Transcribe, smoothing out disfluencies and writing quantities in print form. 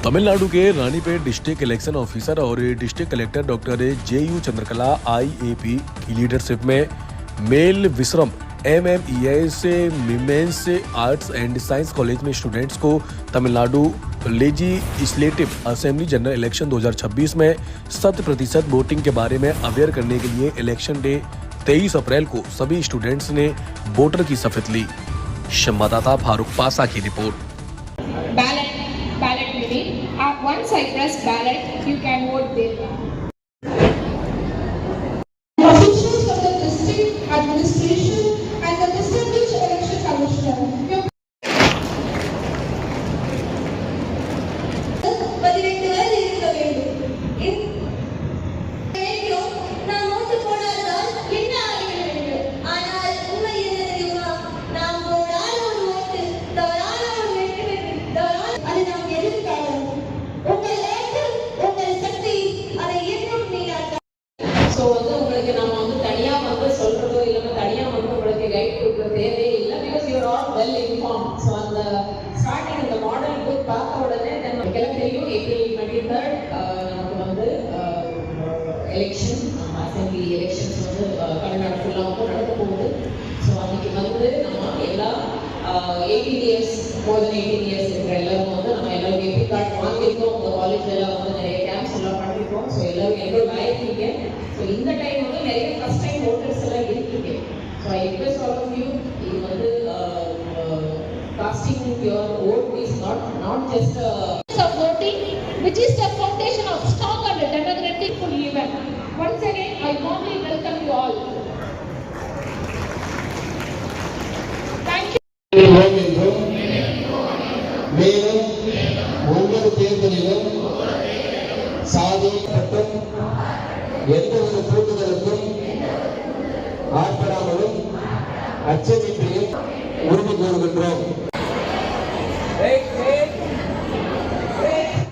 तमिलनाडु के Ranipet district election officer और district collector doctor JU Chandrakala IAP की लीडरशिप में Melvisharam MMES women's arts and science college में students को Tamil Nadu legislative assembly general election 2026 में 100% वोटिंग के बारे में अवेयर करने के लिए इलेक्शन डे 23 अप्रैल को सभी स्टूडेंट्स ने वोटर की शपथ ली। संवाददाता फारूक पासा की report. Ballot meaning, once I press ballot, you can vote there. Officials of the district administration and the distinguished election commissioner. So உங்களுக்கு நாம தனியா சொல்றதோ இல்ல தனியா உங்களுக்கு கைட் கொடுக்க தேவையே இல்ல because you are all well informed. So அந்த ஸ்டார்டிங் இந்த மாடல் புக் பார்த்த உடனே நமக்கு தெரியும் ஏப்ரல் 23rd நமக்கு எலெக்ஷன் அசெம்பிளி எலெக்ஷன்ஸ் தமிழ்நாடு ஃபுல்லா நடக்க போகுது. ஸோ அன்னைக்கு நம்ம எல்லா 18 இயர்ஸ் மோர் தென் 18 இயர்ஸ் இருக்கிற எல்லாரும் நம்ம எல்லாரும் எப்படி கார்டு வாங்கியிருக்கோம். உங்க காலேஜ்ல எல்லாம் நிறைய கேம்ப்ஸ் எல்லாம் பண்ணிருக்கோம். ஸோ எல்லாரும் என்ரோல் ஆயிருக்கீங்க. ஸோ இந்த டைம் நிறைய ஃபர்ஸ்ட் டைம் வோட்டர்ஸ் எல்லாம் இருக்கீங்க. So I request all of you, இது casting your vote is not just of voting, which is the foundation of strong and democratic event. Once again, I warmly welcome you all. Thank you. மேலும் ஒவ்வொரு தேர்தலிலும் சாதி மற்றும் எந்த ஒரு கூட்டுதலுக்கும் ஆட்படாமலும் அச்சமின்றியும் உறுதி கூறுகின்றோம்.